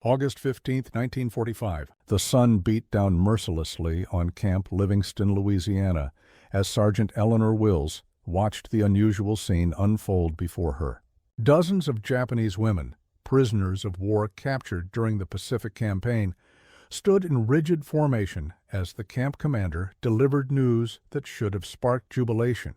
August 15, 1945. The sun beat down mercilessly on Camp Livingston, Louisiana, as Sergeant Eleanor Wills watched the unusual scene unfold before her. Dozens of Japanese women, prisoners of war captured during the Pacific Campaign, stood in rigid formation as the camp commander delivered news that should have sparked jubilation.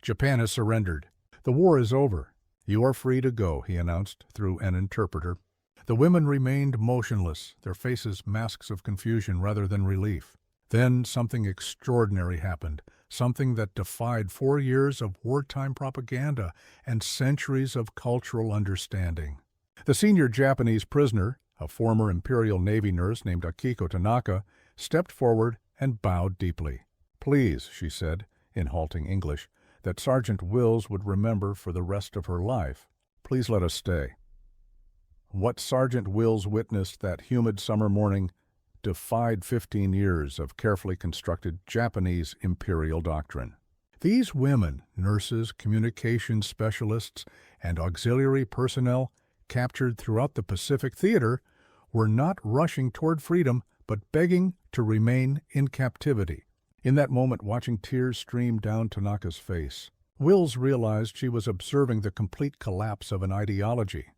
"Japan has surrendered. The war is over. You are free to go," he announced through an interpreter. The women remained motionless, their faces masks of confusion rather than relief. Then something extraordinary happened, something that defied 4 years of wartime propaganda and centuries of cultural understanding. The senior Japanese prisoner, a former Imperial Navy nurse named Akiko Tanaka, stepped forward and bowed deeply. "Please," she said, in halting English, that Sergeant Wills would remember for the rest of her life, "please let us stay." What Sergeant Wills witnessed that humid summer morning defied 15 years of carefully constructed Japanese imperial doctrine. These women, nurses, communications specialists, and auxiliary personnel captured throughout the Pacific Theater, were not rushing toward freedom, but begging to remain in captivity. In that moment, watching tears stream down Tanaka's face, Wills realized she was observing the complete collapse of an ideology,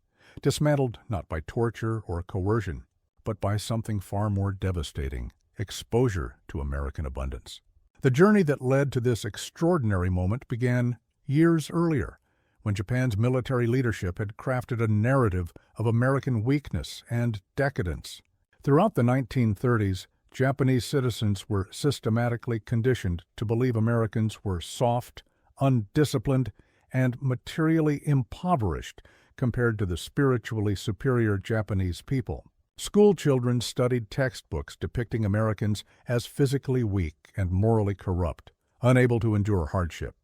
dismantled not by torture or coercion, but by something far more devastating: exposure to American abundance. The journey that led to this extraordinary moment began years earlier, when Japan's military leadership had crafted a narrative of American weakness and decadence. Throughout the 1930s, Japanese citizens were systematically conditioned to believe Americans were soft, undisciplined, and materially impoverished compared to the spiritually superior Japanese people. School children studied textbooks depicting Americans as physically weak and morally corrupt, unable to endure hardship.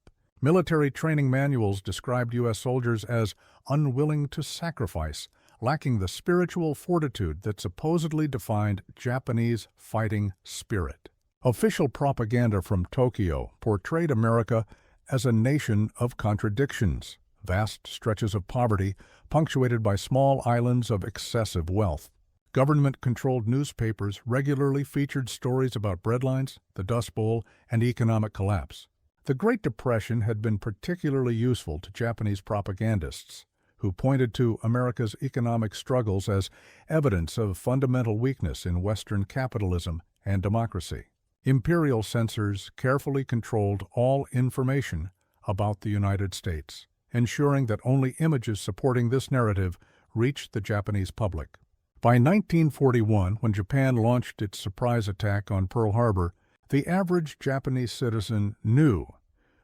Military training manuals described U.S. soldiers as unwilling to sacrifice, lacking the spiritual fortitude that supposedly defined Japanese fighting spirit. Official propaganda from Tokyo portrayed America as a nation of contradictions, vast stretches of poverty punctuated by small islands of excessive wealth. Government-controlled newspapers regularly featured stories about breadlines, the Dust Bowl, and economic collapse. The Great Depression had been particularly useful to Japanese propagandists, who pointed to America's economic struggles as evidence of fundamental weakness in Western capitalism and democracy. Imperial censors carefully controlled all information about the United States, ensuring that only images supporting this narrative reached the Japanese public. By 1941, when Japan launched its surprise attack on Pearl Harbor, the average Japanese citizen knew,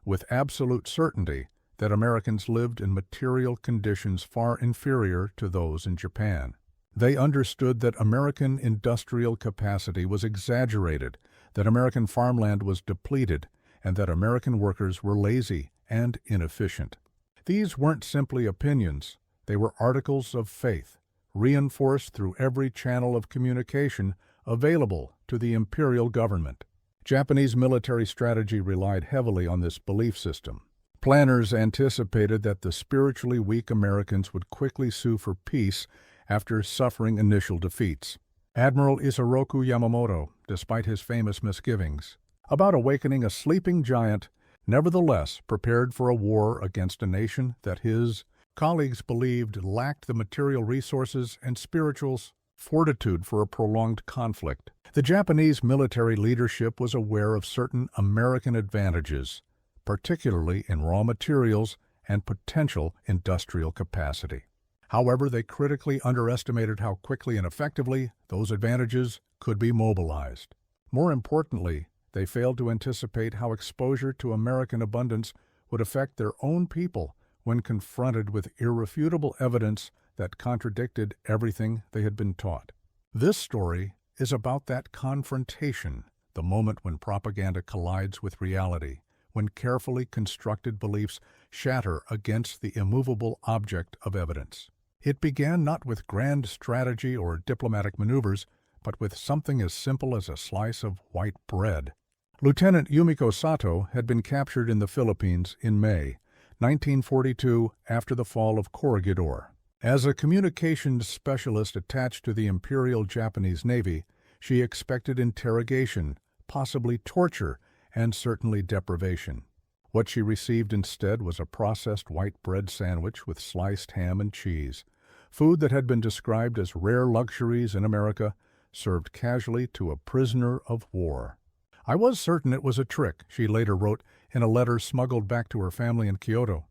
with absolute certainty, that Americans lived in material conditions far inferior to those in Japan. They understood that American industrial capacity was exaggerated, that American farmland was depleted, and that American workers were lazy and inefficient. These weren't simply opinions, they were articles of faith, reinforced through every channel of communication available to the imperial government. Japanese military strategy relied heavily on this belief system. Planners anticipated that the spiritually weak Americans would quickly sue for peace after suffering initial defeats. Admiral Isoroku Yamamoto, despite his famous misgivings about awakening a sleeping giant, nevertheless prepared for a war against a nation that his colleagues believed lacked the material resources and spiritual fortitude for a prolonged conflict. The Japanese military leadership was aware of certain American advantages, particularly in raw materials and potential industrial capacity. However, they critically underestimated how quickly and effectively those advantages could be mobilized. More importantly, they failed to anticipate how exposure to American abundance would affect their own people when confronted with irrefutable evidence that contradicted everything they had been taught. This story is about that confrontation, the moment when propaganda collides with reality, when carefully constructed beliefs shatter against the immovable object of evidence. It began not with grand strategy or diplomatic maneuvers, but with something as simple as a slice of white bread. Lieutenant Yumiko Sato had been captured in the Philippines in May 1942 after the fall of Corregidor. As a communications specialist attached to the Imperial Japanese Navy, she expected interrogation, possibly torture, and certainly deprivation. What she received instead was a processed white bread sandwich with sliced ham and cheese, food that had been described as rare luxuries in America, served casually to a prisoner of war. "I was certain it was a trick," she later wrote in a letter smuggled back to her family in Kyoto.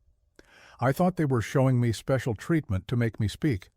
"I thought they were showing me special treatment to make me speak.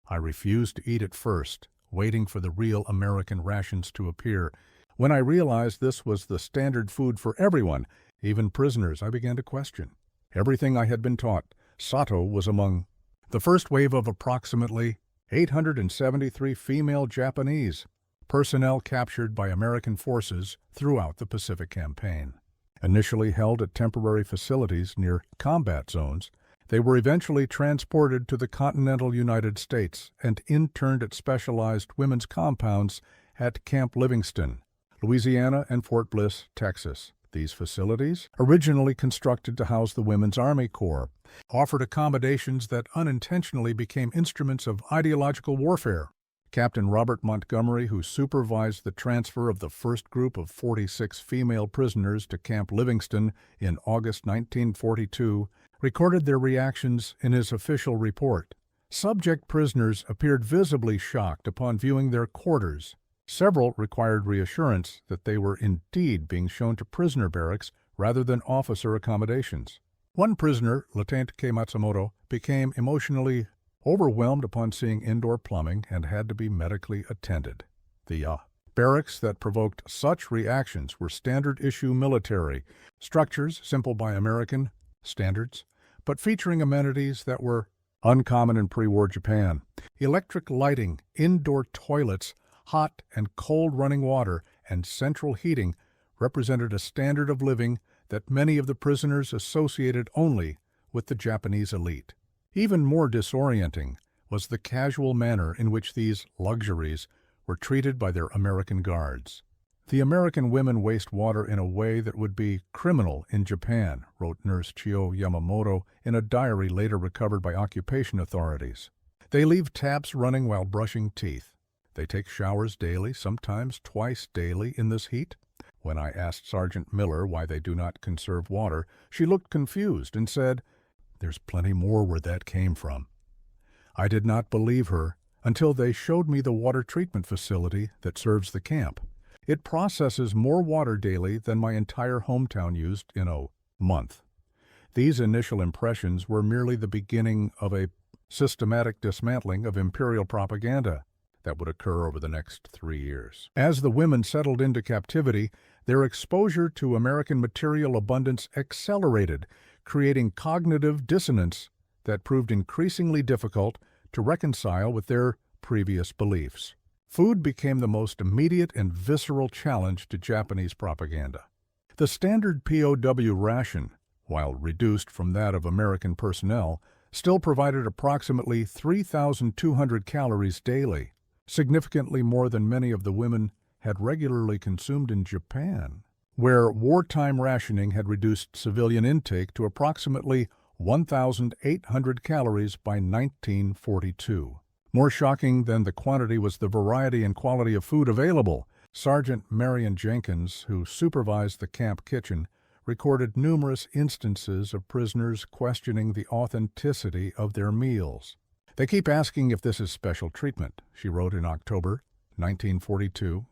I refused to eat at first, waiting for the real American rations to appear. When I realized this was the standard food for everyone, even prisoners, I began to question everything I had been taught." Sato was among the first wave of approximately 873 female Japanese personnel captured by American forces throughout the Pacific Campaign. Initially held at temporary facilities near combat zones, they were eventually transported to the continental United States and interned at specialized women's compounds at Camp Livingston, Louisiana, and Fort Bliss, Texas. These facilities, originally constructed to house the Women's Army Corps, offered accommodations that unintentionally became instruments of ideological warfare. Captain Robert Montgomery, who supervised the transfer of the first group of 46 female prisoners to Camp Livingston in August 1942, recorded their reactions in his official report. Subject prisoners appeared visibly shocked upon viewing their quarters. Several required reassurance that they were indeed being shown to prisoner barracks rather than officer accommodations. One prisoner, Lieutenant K. Matsumoto, became emotionally overwhelmed upon seeing indoor plumbing and had to be medically attended. The barracks that provoked such reactions were standard-issue military structures, simple by American standards, but featuring amenities that were uncommon in pre-war Japan. Electric lighting, indoor toilets, hot and cold running water, and central heating represented a standard of living that many of the prisoners associated only with the Japanese elite. Even more disorienting was the casual manner in which these luxuries were treated by their American guards. "The American women waste water in a way that would be criminal in Japan," wrote Nurse Chio Yamamoto in a diary later recovered by occupation authorities. "They leave taps running while brushing teeth. They take showers daily, sometimes twice daily in this heat." When I asked Sergeant Miller why they do not conserve water, she looked confused and said, "There's plenty more where that came from." I did not believe her until they showed me the water treatment facility that serves the camp. It processes more water daily than my entire hometown used in a month. These initial impressions were merely the beginning of a systematic dismantling of imperial propaganda that would occur over the next 3 years. As the women settled into captivity, their exposure to American material abundance accelerated, creating cognitive dissonance that proved increasingly difficult to reconcile with their previous beliefs. Food became the most immediate and visceral challenge to Japanese propaganda. The standard POW ration, while reduced from that of American personnel, still provided approximately 3,200 calories daily, significantly more than many of the women had regularly consumed in Japan, where wartime rationing had reduced civilian intake to approximately 1,800 calories by 1942. More shocking than the quantity was the variety and quality of food available. Sergeant Marion Jenkins, who supervised the camp kitchen, recorded numerous instances of prisoners questioning the authenticity of their meals. "They keep asking if this is special treatment," she wrote in October 1942.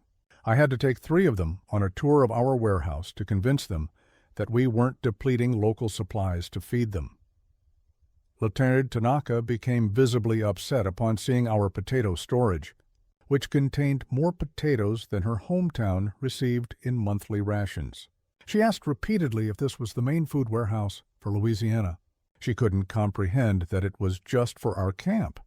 "I had to take 3 of them on a tour of our warehouse to convince them that we weren't depleting local supplies to feed them." Lieutenant Tanaka became visibly upset upon seeing our potato storage, which contained more potatoes than her hometown received in monthly rations. She asked repeatedly if this was the main food warehouse for Louisiana. She couldn't comprehend that it was just for our camp.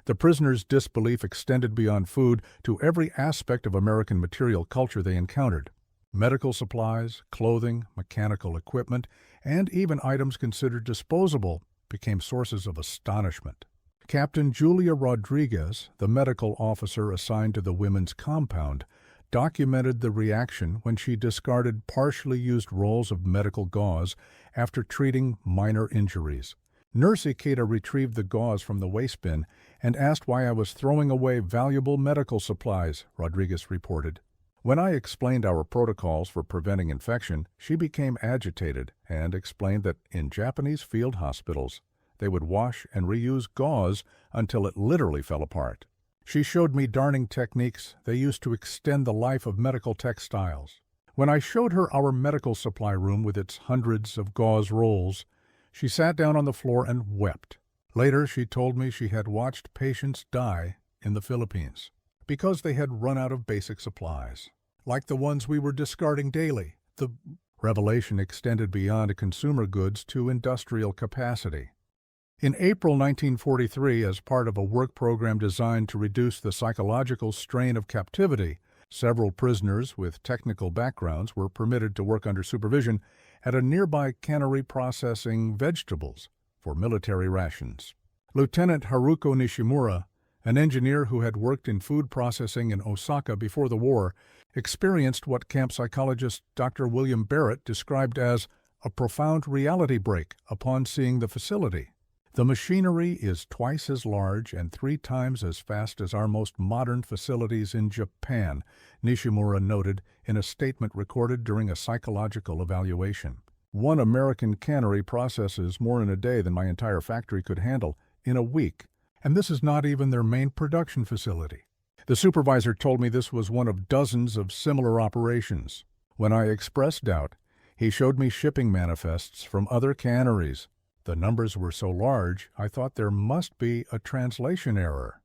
The prisoners' disbelief extended beyond food to every aspect of American material culture they encountered. Medical supplies, clothing, mechanical equipment, and even items considered disposable became sources of astonishment. Captain Julia Rodriguez, the medical officer assigned to the women's compound, documented the reaction when she discarded partially used rolls of medical gauze after treating minor injuries. Nurse Ikeda retrieved the gauze from the waste bin and asked why I was throwing away valuable medical supplies, Rodriguez reported. When I explained our protocols for preventing infection, she became agitated and explained that in Japanese field hospitals, they would wash and reuse gauze until it literally fell apart. She showed me darning techniques they used to extend the life of medical textiles. When I showed her our medical supply room with its hundreds of gauze rolls, she sat down on the floor and wept. Later, she told me she had watched patients die in the Philippines because they had run out of basic supplies, like the ones we were discarding daily. The revelation extended beyond consumer goods to industrial capacity. In April 1943, as part of a work program designed to reduce the psychological strain of captivity, several prisoners with technical backgrounds were permitted to work under supervision at a nearby cannery processing vegetables for military rations. Lieutenant Haruko Nishimura, an engineer who had worked in food processing in Osaka before the war, experienced what camp psychologist Dr. William Barrett described as a profound reality break upon seeing the facility. The machinery is twice as large and 3 times as fast as our most modern facilities in Japan, Nishimura noted in a statement recorded during a psychological evaluation. One American cannery processes more in a day than my entire factory could handle in a week, and this is not even their main production facility. The supervisor told me this was one of dozens of similar operations. When I expressed doubt, he showed me shipping manifests from other canneries. The numbers were so large, I thought there must be a translation error.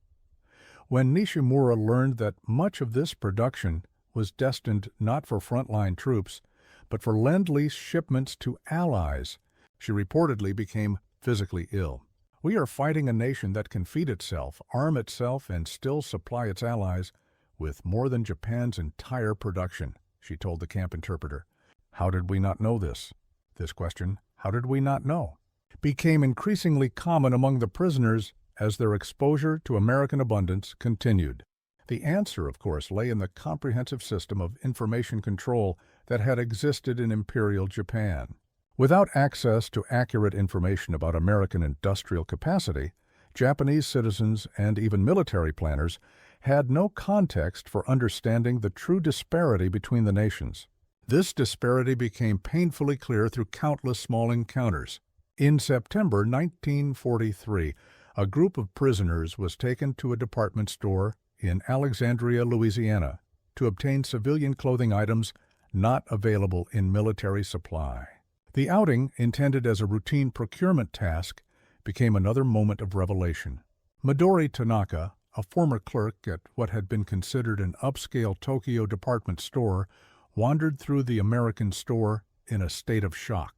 When Nishimura learned that much of this production was destined not for frontline troops, but for Lend-Lease shipments to allies, she reportedly became physically ill. We are fighting a nation that can feed itself, arm itself, and still supply its allies with more than Japan's entire production, she told the camp interpreter. How did we not know this? This question, how did we not know, became increasingly common among the prisoners as their exposure to American abundance continued. The answer, of course, lay in the comprehensive system of information control that had existed in Imperial Japan. Without access to accurate information about American industrial capacity, Japanese citizens and even military planners had no context for understanding the true disparity between the nations. This disparity became painfully clear through countless small encounters. In September 1943, a group of prisoners was taken to a department store in Alexandria, Louisiana, to obtain civilian clothing items not available in military supply. The outing, intended as a routine procurement task, became another moment of revelation. Midori Tanaka, a former clerk at what had been considered an upscale Tokyo department store, wandered through the American store in a state of shock.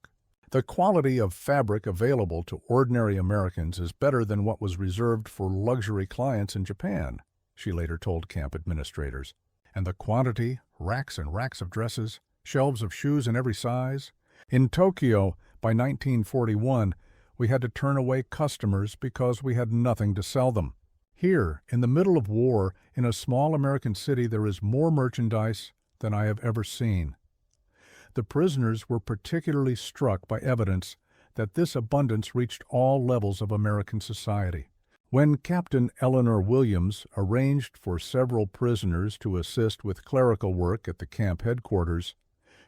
The quality of fabric available to ordinary Americans is better than what was reserved for luxury clients in Japan, she later told camp administrators. And the quantity, racks and racks of dresses, shelves of shoes in every size. In Tokyo, by 1941, we had to turn away customers because we had nothing to sell them. Here, in the middle of war, in a small American city, there is more merchandise than I have ever seen. The prisoners were particularly struck by evidence that this abundance reached all levels of American society. When Captain Eleanor Williams arranged for several prisoners to assist with clerical work at the camp headquarters,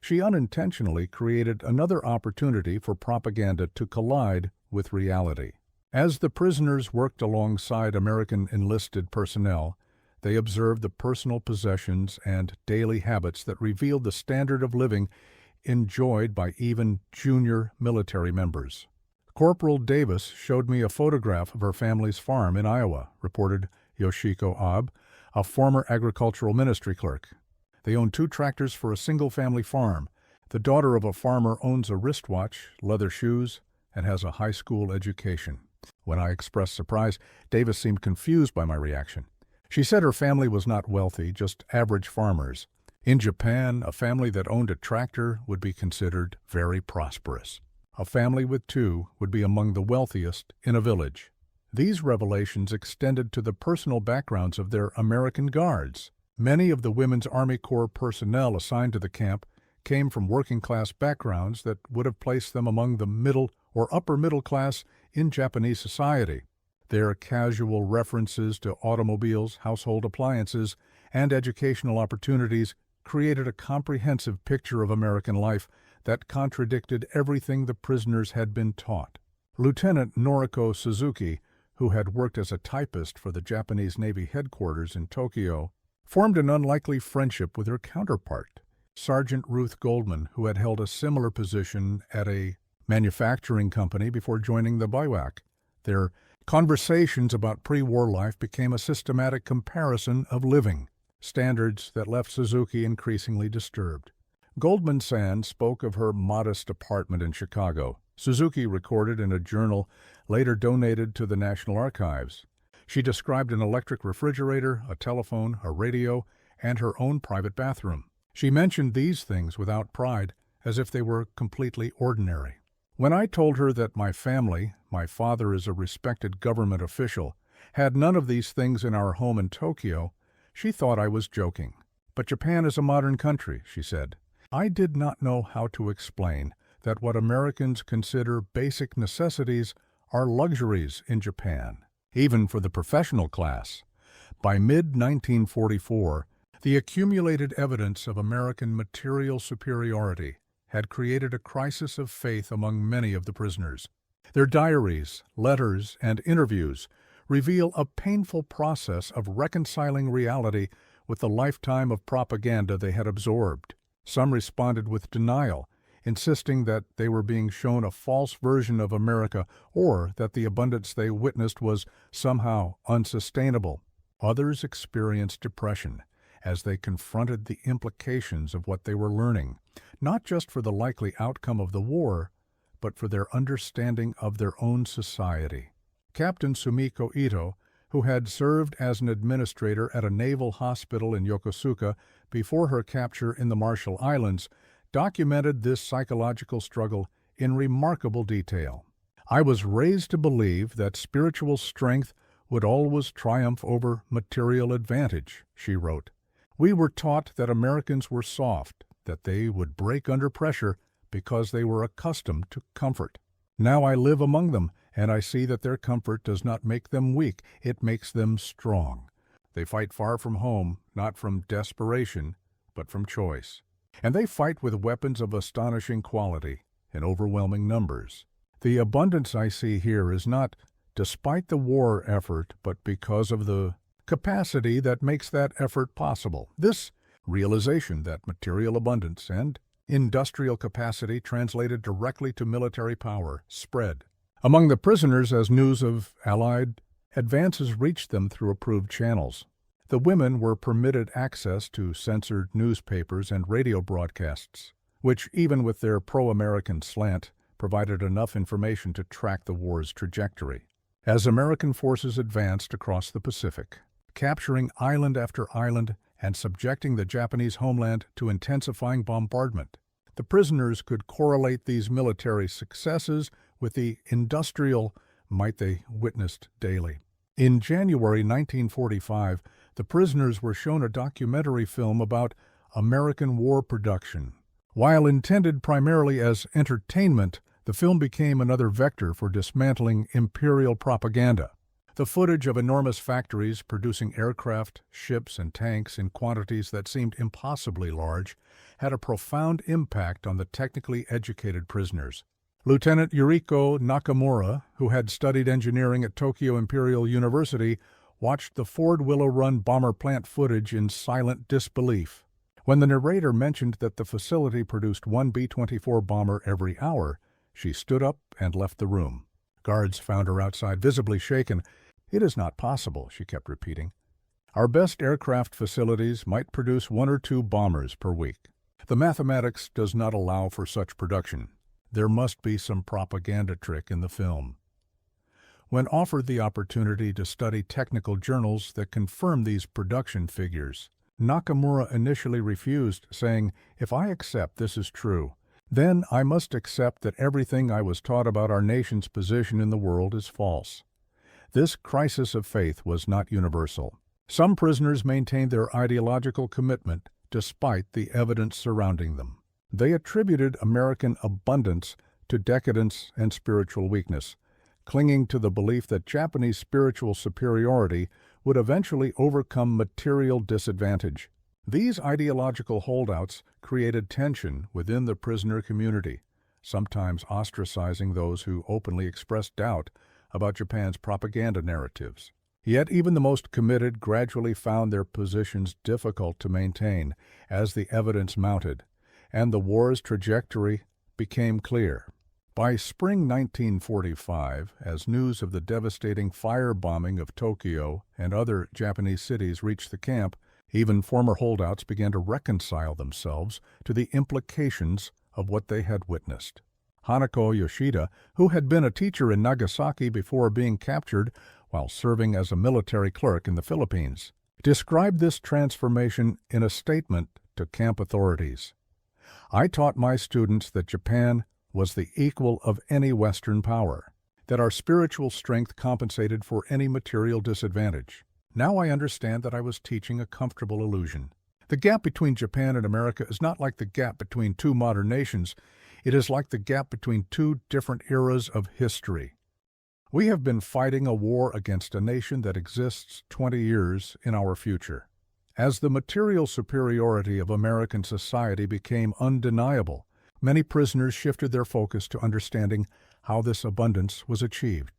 she unintentionally created another opportunity for propaganda to collide with reality. As the prisoners worked alongside American enlisted personnel, they observed the personal possessions and daily habits that revealed the standard of living enjoyed by even junior military members. Corporal Davis showed me a photograph of her family's farm in Iowa, reported Yoshiko Abe, a former agricultural ministry clerk. They own 2 tractors for a single-family farm. The daughter of a farmer owns a wristwatch, leather shoes, and has a high school education. When I expressed surprise, Davis seemed confused by my reaction. She said her family was not wealthy, just average farmers. In Japan, a family that owned a tractor would be considered very prosperous. A family with 2 would be among the wealthiest in a village. These revelations extended to the personal backgrounds of their American guards. Many of the Women's Army Corps personnel assigned to the camp came from working-class backgrounds that would have placed them among the middle or upper middle class in Japanese society. Their casual references to automobiles, household appliances, and educational opportunities created a comprehensive picture of American life that contradicted everything the prisoners had been taught. Lieutenant Noriko Suzuki, who had worked as a typist for the Japanese Navy headquarters in Tokyo, formed an unlikely friendship with her counterpart, Sergeant Ruth Goldman, who had held a similar position at a manufacturing company before joining the bivouac. Their conversations about pre-war life became a systematic comparison of living, standards that left Suzuki increasingly disturbed. Goldman-san spoke of her modest apartment in Chicago. Suzuki recorded in a journal later donated to the National Archives. She described an electric refrigerator, a telephone, a radio, and her own private bathroom. She mentioned these things without pride, as if they were completely ordinary. When I told her that my family, my father is a respected government official, had none of these things in our home in Tokyo, she thought I was joking. But Japan is a modern country, she said. I did not know how to explain that what Americans consider basic necessities are luxuries in Japan, even for the professional class. By mid-1944, the accumulated evidence of American material superiority had created a crisis of faith among many of the prisoners. Their diaries, letters, and interviews reveal a painful process of reconciling reality with the lifetime of propaganda they had absorbed. Some responded with denial, insisting that they were being shown a false version of America or that the abundance they witnessed was somehow unsustainable. Others experienced depression as they confronted the implications of what they were learning, not just for the likely outcome of the war, but for their understanding of their own society. Captain Sumiko Ito, who had served as an administrator at a naval hospital in Yokosuka before her capture in the Marshall Islands, documented this psychological struggle in remarkable detail. I was raised to believe that spiritual strength would always triumph over material advantage, she wrote. We were taught that Americans were soft, that they would break under pressure because they were accustomed to comfort. Now I live among them, and I see that their comfort does not make them weak, it makes them strong. They fight far from home, not from desperation, but from choice. And they fight with weapons of astonishing quality, in overwhelming numbers. The abundance I see here is not despite the war effort, but because of the capacity that makes that effort possible. This realization that material abundance and industrial capacity translated directly to military power spread among the prisoners as news of Allied advances reached them through approved channels. The women were permitted access to censored newspapers and radio broadcasts, which, even with their pro-American slant, provided enough information to track the war's trajectory. As American forces advanced across the Pacific, capturing island after island and subjecting the Japanese homeland to intensifying bombardment, the prisoners could correlate these military successes with the industrial might they witnessed daily. In January 1945, the prisoners were shown a documentary film about American war production. While intended primarily as entertainment, the film became another vector for dismantling imperial propaganda. The footage of enormous factories producing aircraft, ships, and tanks in quantities that seemed impossibly large had a profound impact on the technically educated prisoners. Lieutenant Yuriko Nakamura, who had studied engineering at Tokyo Imperial University, watched the Ford Willow Run bomber plant footage in silent disbelief. When the narrator mentioned that the facility produced one B-24 bomber every hour, she stood up and left the room. Guards found her outside, visibly shaken. "It is not possible," she kept repeating. "Our best aircraft facilities might produce 1 or 2 bombers per week. The mathematics does not allow for such production. There must be some propaganda trick in the film." When offered the opportunity to study technical journals that confirm these production figures, Nakamura initially refused, saying, "If I accept this is true, then I must accept that everything I was taught about our nation's position in the world is false." This crisis of faith was not universal. Some prisoners maintained their ideological commitment despite the evidence surrounding them. They attributed American abundance to decadence and spiritual weakness, clinging to the belief that Japanese spiritual superiority would eventually overcome material disadvantage. These ideological holdouts created tension within the prisoner community, sometimes ostracizing those who openly expressed doubt about Japan's propaganda narratives. Yet even the most committed gradually found their positions difficult to maintain as the evidence mounted, and the war's trajectory became clear. By spring 1945, as news of the devastating firebombing of Tokyo and other Japanese cities reached the camp, even former holdouts began to reconcile themselves to the implications of what they had witnessed. Hanako Yoshida, who had been a teacher in Nagasaki before being captured while serving as a military clerk in the Philippines, described this transformation in a statement to camp authorities. "I taught my students that Japan was the equal of any Western power, that our spiritual strength compensated for any material disadvantage. Now I understand that I was teaching a comfortable illusion. The gap between Japan and America is not like the gap between two modern nations. It is like the gap between two different eras of history. We have been fighting a war against a nation that exists 20 years in our future." As the material superiority of American society became undeniable, many prisoners shifted their focus to understanding how this abundance was achieved.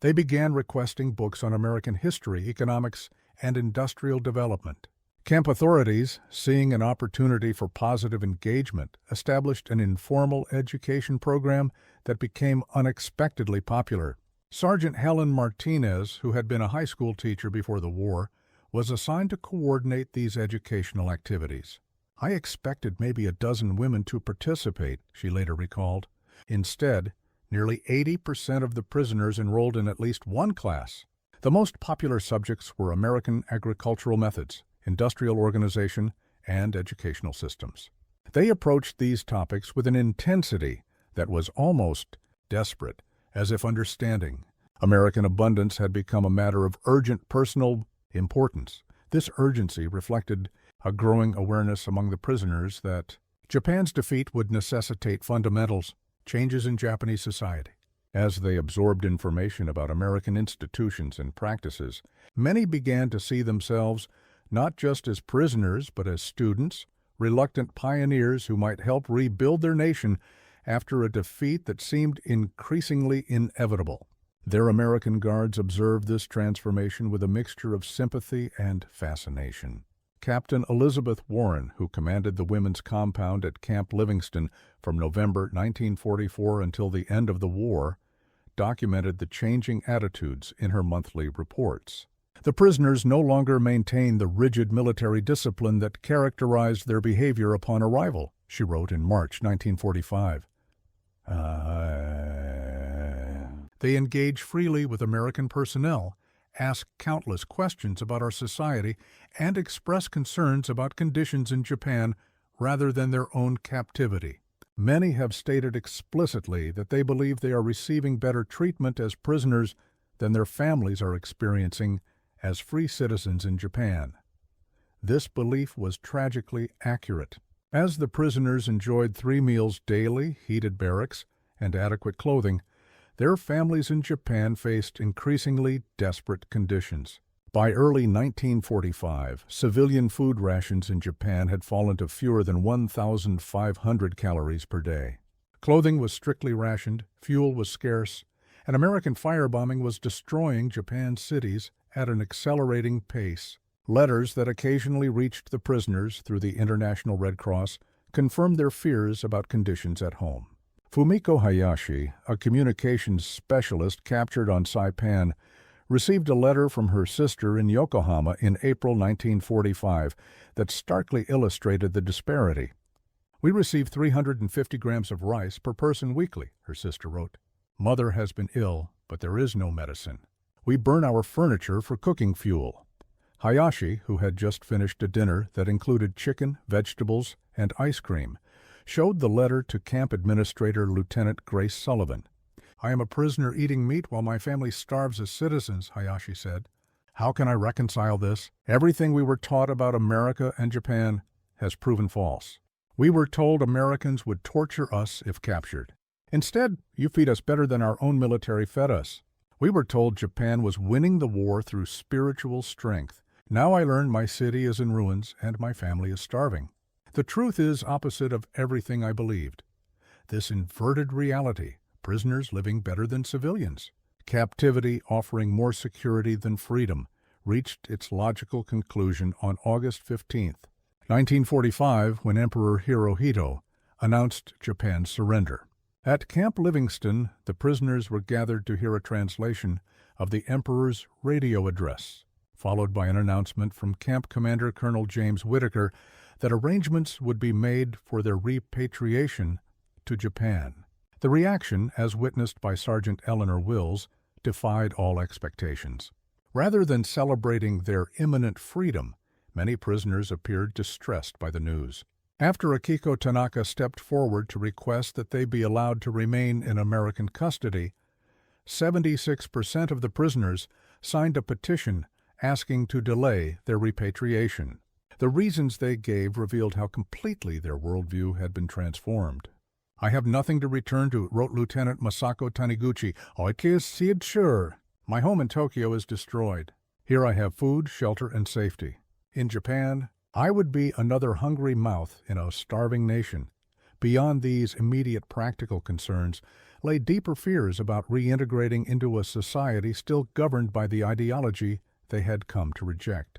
They began requesting books on American history, economics, and industrial development. Camp authorities, seeing an opportunity for positive engagement, established an informal education program that became unexpectedly popular. Sergeant Helen Martinez, who had been a high school teacher before the war, was assigned to coordinate these educational activities. "I expected maybe a dozen women to participate," she later recalled. Instead, nearly 80% of the prisoners enrolled in at least one class. The most popular subjects were American agricultural methods, industrial organization, and educational systems. They approached these topics with an intensity that was almost desperate, as if understanding American abundance had become a matter of urgent personal importance. This urgency reflected a growing awareness among the prisoners that Japan's defeat would necessitate fundamentals changes in Japanese society. As they absorbed information about American institutions and practices, many began to see themselves not just as prisoners, but as students, reluctant pioneers who might help rebuild their nation after a defeat that seemed increasingly inevitable. Their American guards observed this transformation with a mixture of sympathy and fascination. Captain Elizabeth Warren, who commanded the women's compound at Camp Livingston from November 1944 until the end of the war, documented the changing attitudes in her monthly reports. The prisoners no longer maintained the rigid military discipline that characterized their behavior upon arrival, she wrote in March 1945. They engage freely with American personnel, ask countless questions about our society, and express concerns about conditions in Japan rather than their own captivity. Many have stated explicitly that they believe they are receiving better treatment as prisoners than their families are experiencing as free citizens in Japan. This belief was tragically accurate. As the prisoners enjoyed 3 meals daily, heated barracks, and adequate clothing, their families in Japan faced increasingly desperate conditions. By early 1945, civilian food rations in Japan had fallen to fewer than 1,500 calories per day. Clothing was strictly rationed, fuel was scarce, and American firebombing was destroying Japan's cities at an accelerating pace. Letters that occasionally reached the prisoners through the International Red Cross confirmed their fears about conditions at home. Fumiko Hayashi, a communications specialist captured on Saipan, received a letter from her sister in Yokohama in April 1945 that starkly illustrated the disparity. "We receive 350 grams of rice per person weekly," her sister wrote. "Mother has been ill, but there is no medicine. We burn our furniture for cooking fuel." Hayashi, who had just finished a dinner that included chicken, vegetables, and ice cream, showed the letter to Camp Administrator Lieutenant Grace Sullivan. "I am a prisoner eating meat while my family starves as citizens," Hayashi said. "How can I reconcile this? Everything we were taught about America and Japan has proven false. We were told Americans would torture us if captured. Instead, you feed us better than our own military fed us. We were told Japan was winning the war through spiritual strength. Now I learn my city is in ruins and my family is starving. The truth is opposite of everything I believed. This inverted reality, prisoners living better than civilians, captivity offering more security than freedom, reached its logical conclusion on August 15, 1945, when Emperor Hirohito announced Japan's surrender. At Camp Livingston, the prisoners were gathered to hear a translation of the Emperor's radio address, followed by an announcement from Camp Commander Colonel James Whitaker that arrangements would be made for their repatriation to Japan. The reaction, as witnessed by Sergeant Eleanor Wills, defied all expectations. Rather than celebrating their imminent freedom, many prisoners appeared distressed by the news. After Akiko Tanaka stepped forward to request that they be allowed to remain in American custody, 76% of the prisoners signed a petition asking to delay their repatriation. The reasons they gave revealed how completely their worldview had been transformed. "I have nothing to return to," wrote Lieutenant Masako Taniguchi. "Oike seed sure. My home in Tokyo is destroyed. Here I have food, shelter, and safety. In Japan, I would be another hungry mouth in a starving nation." Beyond these immediate practical concerns lay deeper fears about reintegrating into a society still governed by the ideology they had come to reject.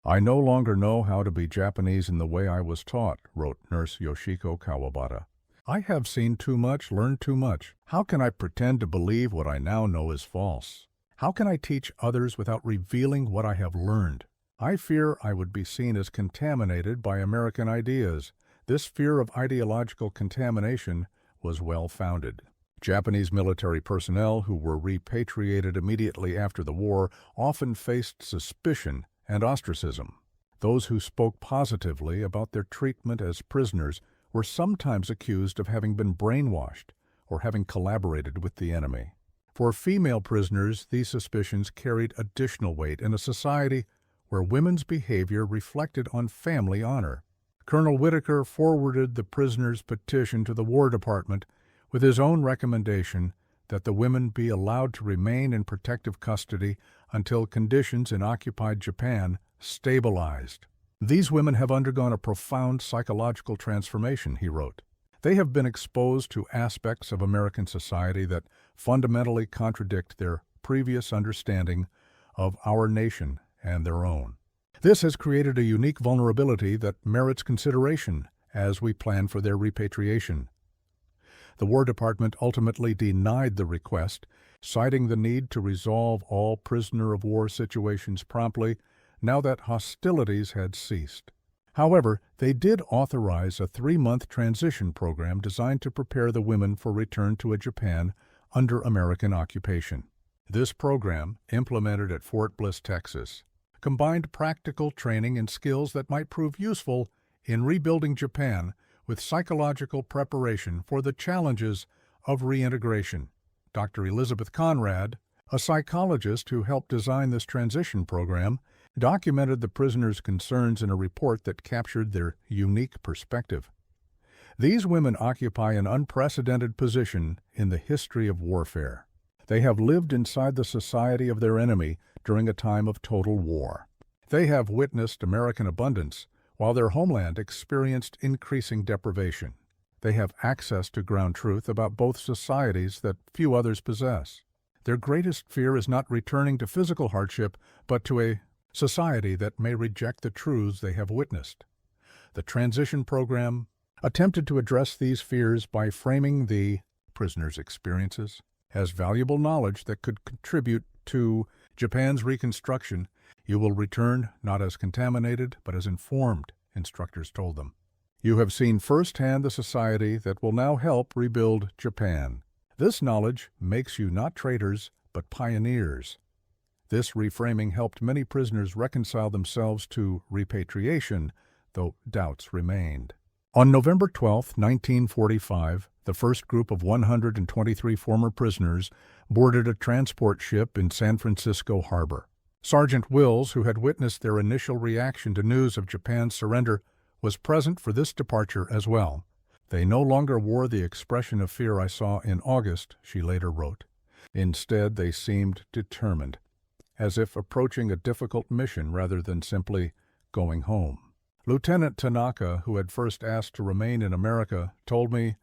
"I no longer know how to be Japanese in the way I was taught," wrote Nurse Yoshiko Kawabata. "I have seen too much, learned too much. How can I pretend to believe what I now know is false? How can I teach others without revealing what I have learned? I fear I would be seen as contaminated by American ideas." This fear of ideological contamination was well-founded. Japanese military personnel who were repatriated immediately after the war often faced suspicion and ostracism. Those who spoke positively about their treatment as prisoners were sometimes accused of having been brainwashed or having collaborated with the enemy. For female prisoners, these suspicions carried additional weight in a society where women's behavior reflected on family honor. Colonel Whitaker forwarded the prisoners' petition to the War Department with his own recommendation that the women be allowed to remain in protective custody until conditions in occupied Japan stabilized. "These women have undergone a profound psychological transformation," he wrote. "They have been exposed to aspects of American society that fundamentally contradict their previous understanding of our nation and their own. This has created a unique vulnerability that merits consideration as we plan for their repatriation." The War Department ultimately denied the request, citing the need to resolve all prisoner-of-war situations promptly now that hostilities had ceased. However, they did authorize a 3-month transition program designed to prepare the women for return to a Japan under American occupation. This program, implemented at Fort Bliss, Texas, combined practical training and skills that might prove useful in rebuilding Japan with psychological preparation for the challenges of reintegration. Dr. Elizabeth Conrad, a psychologist who helped design this transition program, documented the prisoners' concerns in a report that captured their unique perspective. These women occupy an unprecedented position in the history of warfare. They have lived inside the society of their enemy during a time of total war. They have witnessed American abundance, while their homeland experienced increasing deprivation. They have access to ground truth about both societies that few others possess. Their greatest fear is not returning to physical hardship, but to a society that may reject the truths they have witnessed. The transition program attempted to address these fears by framing the prisoners' experiences as valuable knowledge that could contribute to Japan's reconstruction. "You will return not as contaminated, but as informed," instructors told them. "You have seen firsthand the society that will now help rebuild Japan. This knowledge makes you not traitors, but pioneers." This reframing helped many prisoners reconcile themselves to repatriation, though doubts remained. On November 12, 1945, the first group of 123 former prisoners boarded a transport ship in San Francisco Harbor. Sergeant Wills, who had witnessed their initial reaction to news of Japan's surrender, was present for this departure as well. "They no longer wore the expression of fear I saw in August," she later wrote. Instead, they seemed determined, as if approaching a difficult mission rather than simply going home. Lieutenant Tanaka, who had first asked to remain in America, told me,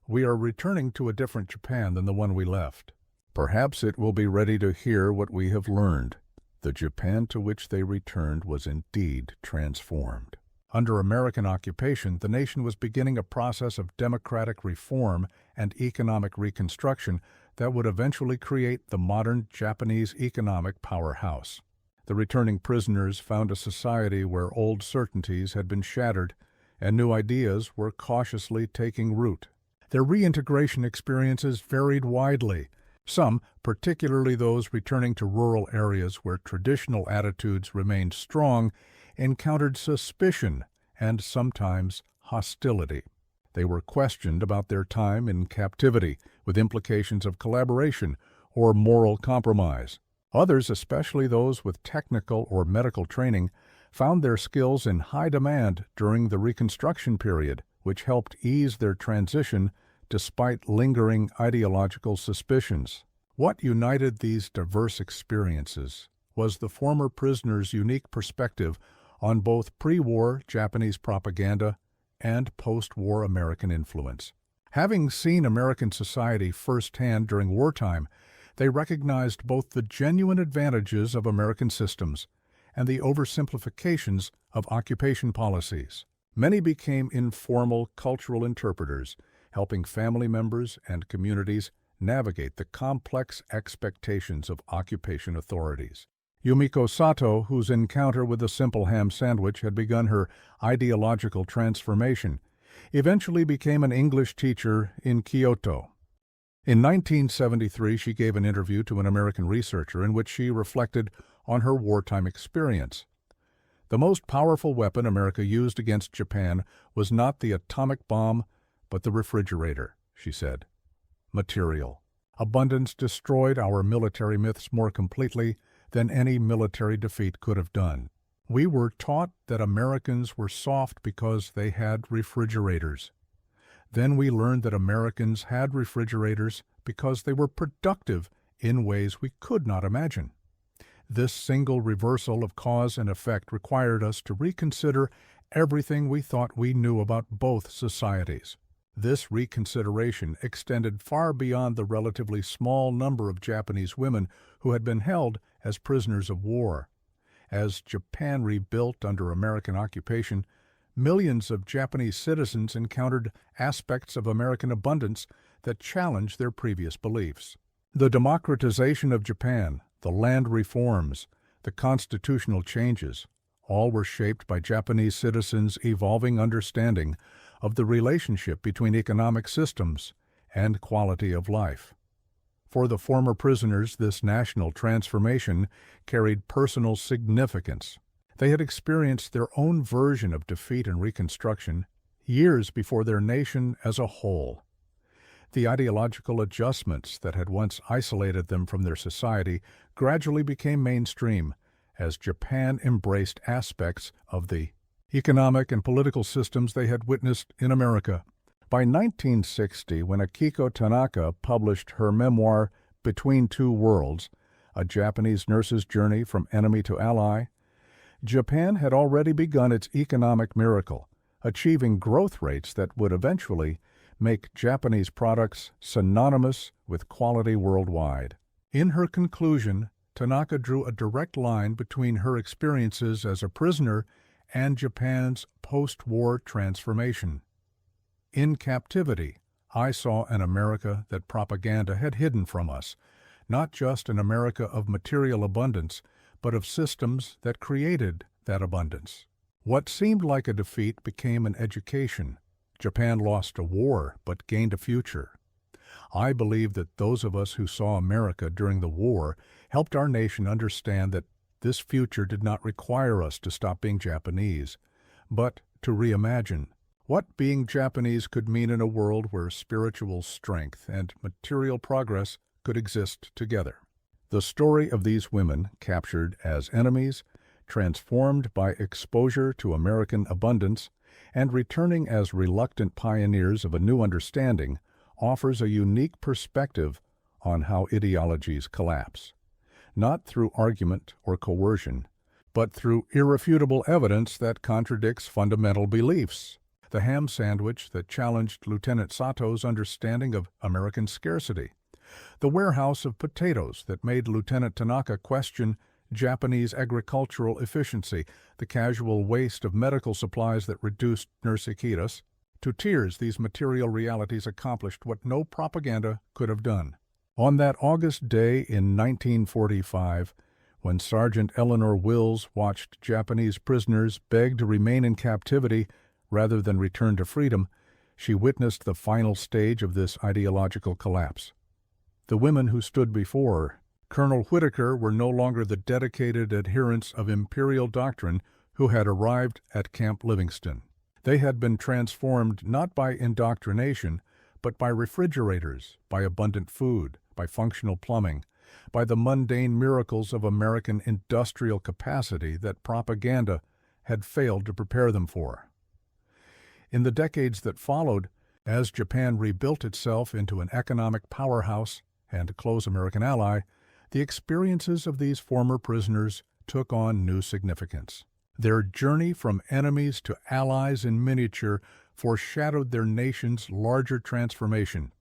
"We are returning to a different Japan than the one we left. Perhaps it will be ready to hear what we have learned." The Japan to which they returned was indeed transformed. Under American occupation, the nation was beginning a process of democratic reform and economic reconstruction that would eventually create the modern Japanese economic powerhouse. The returning prisoners found a society where old certainties had been shattered and new ideas were cautiously taking root. Their reintegration experiences varied widely. Some, particularly those returning to rural areas where traditional attitudes remained strong, encountered suspicion and sometimes hostility. They were questioned about their time in captivity, with implications of collaboration or moral compromise. Others, especially those with technical or medical training, found their skills in high demand during the Reconstruction period, which helped ease their transition despite lingering ideological suspicions. What united these diverse experiences was the former prisoners' unique perspective on both pre-war Japanese propaganda and post-war American influence. Having seen American society firsthand during wartime, they recognized both the genuine advantages of American systems and the oversimplifications of occupation policies. Many became informal cultural interpreters, helping family members and communities navigate the complex expectations of occupation authorities. Yumiko Sato, whose encounter with the simple ham sandwich had begun her ideological transformation, eventually became an English teacher in Kyoto. In 1973, she gave an interview to an American researcher in which she reflected on her wartime experience. "The most powerful weapon America used against Japan was not the atomic bomb, but the refrigerator," she said. Material. Abundance destroyed our military myths more completely than any military defeat could have done. We were taught that Americans were soft because they had refrigerators. Then we learned that Americans had refrigerators because they were productive in ways we could not imagine. This single reversal of cause and effect required us to reconsider everything we thought we knew about both societies. This reconsideration extended far beyond the relatively small number of Japanese women who had been held as prisoners of war. As Japan rebuilt under American occupation, millions of Japanese citizens encountered aspects of American abundance that challenged their previous beliefs. The democratization of Japan, the land reforms, the constitutional changes, all were shaped by Japanese citizens' evolving understanding of the relationship between economic systems and quality of life. For the former prisoners, this national transformation carried personal significance. They had experienced their own version of defeat and reconstruction years before their nation as a whole. The ideological adjustments that had once isolated them from their society gradually became mainstream as Japan embraced aspects of the economic and political systems they had witnessed in America. By 1960, when Akiko Tanaka published her memoir Between Two Worlds, A Japanese Nurse's Journey from Enemy to Ally, Japan had already begun its economic miracle, achieving growth rates that would eventually make Japanese products synonymous with quality worldwide. In her conclusion, Tanaka drew a direct line between her experiences as a prisoner and Japan's post-war transformation. "In captivity, I saw an America that propaganda had hidden from us, not just an America of material abundance, but of systems that created that abundance." What seemed like a defeat became an education. Japan lost a war, but gained a future. I believe that those of us who saw America during the war helped our nation understand that this future did not require us to stop being Japanese, but to reimagine what being Japanese could mean in a world where spiritual strength and material progress could exist together. The story of these women, captured as enemies, transformed by exposure to American abundance, and returning as reluctant pioneers of a new understanding, offers a unique perspective on how ideologies collapse, not through argument or coercion, but through irrefutable evidence that contradicts fundamental beliefs. The ham sandwich that challenged Lieutenant Sato's understanding of American scarcity. The warehouse of potatoes that made Lieutenant Tanaka question Japanese agricultural efficiency. The casual waste of medical supplies that reduced Nurse Ikitas. To tears, these material realities accomplished what no propaganda could have done. On that August day in 1945, when Sergeant Eleanor Wills watched Japanese prisoners beg to remain in captivity rather than return to freedom, she witnessed the final stage of this ideological collapse. The women who stood before her, Colonel Whitaker, were no longer the dedicated adherents of imperial doctrine who had arrived at Camp Livingston. They had been transformed not by indoctrination, but by refrigerators, by abundant food, by functional plumbing, by the mundane miracles of American industrial capacity that propaganda had failed to prepare them for. In the decades that followed, as Japan rebuilt itself into an economic powerhouse and a close American ally, the experiences of these former prisoners took on new significance. Their journey from enemies to allies in miniature foreshadowed their nation's larger transformation.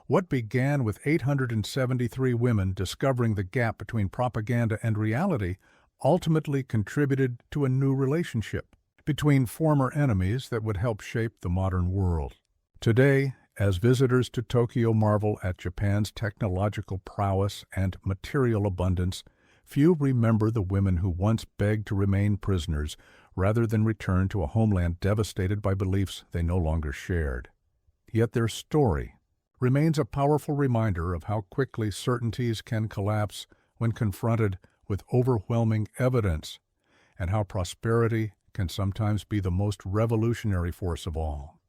What began with 873 women discovering the gap between propaganda and reality ultimately contributed to a new relationship between former enemies that would help shape the modern world. Today, as visitors to Tokyo marvel at Japan's technological prowess and material abundance, few remember the women who once begged to remain prisoners rather than return to a homeland devastated by beliefs they no longer shared. Yet their story remains a powerful reminder of how quickly certainties can collapse when confronted with overwhelming evidence, and how prosperity can sometimes be the most revolutionary force of all.